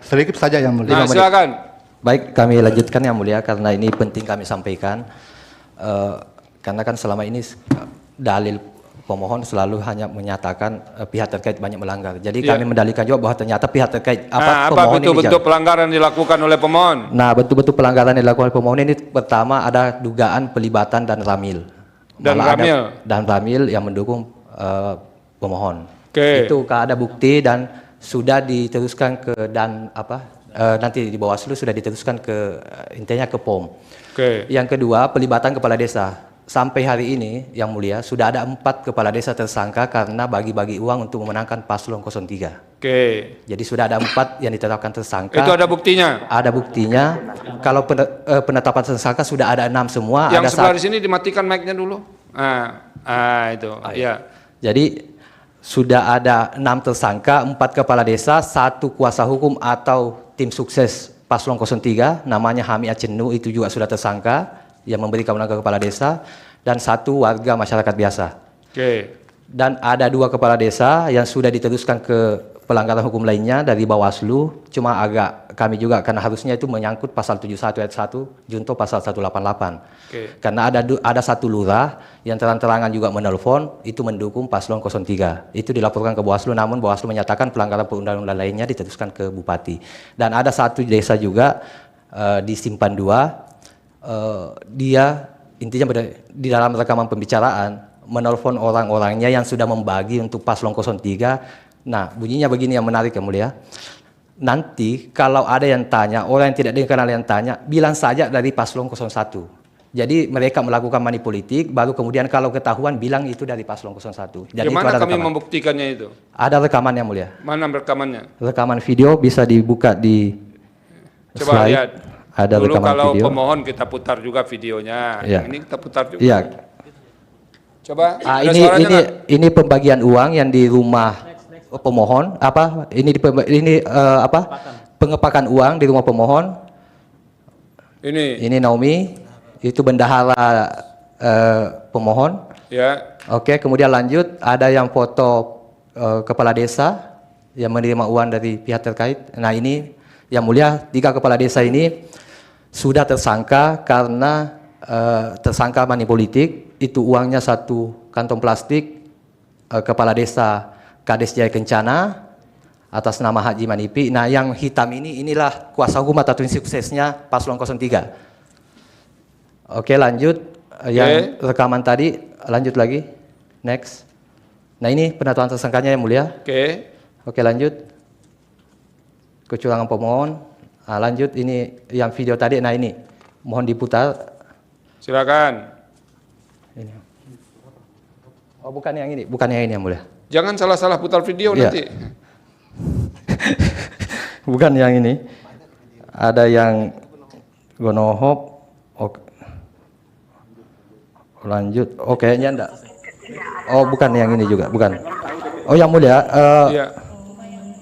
Sedikit saja yang mulia. Nah, silakan. Baik, kami lanjutkan yang mulia karena ini penting kami sampaikan. Karena kan selama ini dalil pemohon selalu hanya menyatakan pihak terkait banyak melanggar. Jadi kami mendalilkan juga bahwa ternyata pihak terkait apa pemohon bentuk-bentuk pelanggaran dilakukan oleh pemohon? Nah, bentuk-bentuk pelanggaran yang dilakukan oleh pemohon ini pertama ada dugaan pelibatan dan ramil. Dan ramil yang mendukung pemohon. Itu ada bukti dan sudah diteruskan ke nanti di Bawaslu sudah diteruskan ke intinya ke POM. Yang kedua, pelibatan kepala desa. Sampai hari ini yang mulia sudah ada 4 kepala desa tersangka karena bagi-bagi uang untuk memenangkan paslon 03. Jadi sudah ada 4 yang ditetapkan tersangka. Itu ada buktinya? Ada buktinya. Kalau penetapan tersangka sudah ada 6 semua. Yang ada sebelah di sini dimatikan mic-nya dulu. Itu. Jadi sudah ada 6 tersangka, 4 kepala desa, 1 kuasa hukum atau tim sukses paslon 03, namanya Hami Acenu, itu juga sudah tersangka yang memberi kewenangan ke kepala desa, dan 1 warga masyarakat biasa. Dan ada 2 kepala desa yang sudah diteruskan ke pelanggaran hukum lainnya dari Bawaslu, cuma agak kami juga karena harusnya itu menyangkut pasal 71 ayat 1 junto pasal 188. Karena ada 1 lurah yang terang-terangan juga menelpon itu mendukung paslon 03. Itu dilaporkan ke Bawaslu, namun Bawaslu menyatakan pelanggaran perundang-undangan lainnya diteruskan ke Bupati. Dan ada 1 desa juga di Simpan 2, dia intinya di dalam rekaman pembicaraan menelpon orang-orangnya yang sudah membagi untuk paslon 03. Nah, bunyinya begini yang menarik yang mulia. Nanti kalau ada yang tanya, orang yang tidak dikenal yang tanya, bilang saja dari paslon 01. Jadi mereka melakukan money politik, baru kemudian kalau ketahuan bilang itu dari paslon 01. Jadi gimana kami membuktikannya itu? Ada rekaman yang mulia. Mana rekamannya? Rekaman video bisa dibuka di coba slide. Lihat. Ada dulu rekaman kalau video. Pemohon kita putar juga videonya. Yang ini kita putar juga. Iya. Coba. Ini pembagian uang yang di rumah pemohon. Pengepakan uang di rumah pemohon. Ini Naomi. Itu bendahara pemohon. Ya. Oke, kemudian lanjut ada yang foto kepala desa yang menerima uang dari pihak terkait. Nah, ini yang mulia 3 kepala desa ini sudah tersangka karena tersangka money politik. Itu uangnya 1 kantong plastik kepala desa Kades Jaya Kencana atas nama Haji Manipi. Nah, yang hitam inilah kuasa hukum atau tim suksesnya paslon 03. Oke, lanjut. Yang rekaman tadi, lanjut lagi. Next. Nah, ini penetapan tersangkanya yang mulia. Oke, lanjut. Kecurangan pemohon. Nah, lanjut, ini yang video tadi. Nah, ini mohon diputar. Silakan. Ini. Oh, bukan yang ini, bukan yang ini yang mulia. Jangan salah-salah putar video nanti. Bukan yang ini. Ada yang Gonohop. Oke. Lanjut. Oke, kayaknya enggak. Oh, bukan yang ini juga, bukan. Oh, yang mulia.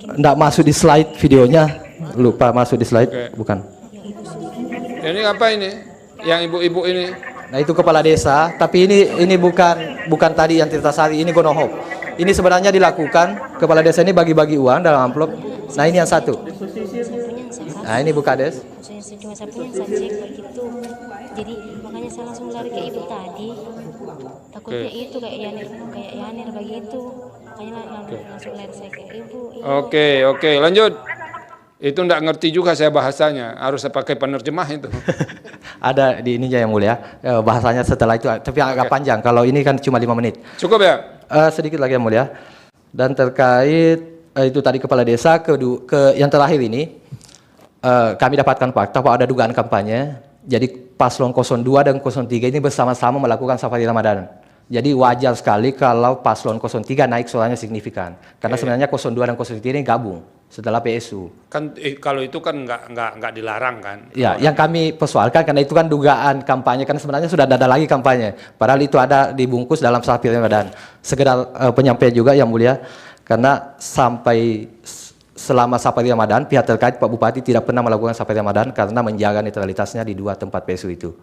Enggak masuk di slide videonya. Lupa masuk di slide. Bukan. Ini apa ini? Yang ibu-ibu ini? Nah, itu kepala desa, tapi ini bukan tadi yang Tirtasari, ini Gonohop. Ini sebenarnya dilakukan kepala desa ini bagi-bagi uang dalam amplop. Nah, ini yang 1. Nah, ini Bu Kades. Cuma saya punya saya cek begitu. Jadi makanya saya langsung lari ke ibu tadi. Takutnya itu kayak Yanir begitu. Makanya langsung lari saya ke ibu. Oke, lanjut. Itu enggak ngerti juga saya bahasanya, harus saya pakai penerjemah itu. Ada di ininya yang mulia, bahasanya setelah itu, tapi agak panjang. Kalau ini kan cuma 5 menit. Cukup ya? Sedikit lagi yang mulia. Dan terkait itu tadi kepala desa, yang terakhir ini, kami dapatkan fakta bahwa ada dugaan kampanye. Jadi paslon 02 dan 03 ini bersama-sama melakukan safari Ramadan. Jadi wajar sekali kalau paslon 03 naik suaranya signifikan. Karena sebenarnya 02 dan 03 ini gabung setelah PSU. Kan kalau itu kan nggak dilarang kan? Ya, yang kami persoalkan karena itu kan dugaan kampanye, karena sebenarnya sudah ada lagi kampanye. Padahal itu ada dibungkus dalam safari Ramadan. Sekedar penyampaian juga yang mulia, karena sampai selama safari Ramadan pihak terkait Pak Bupati tidak pernah melakukan safari Ramadan karena menjaga netralitasnya di 2 tempat PSU itu.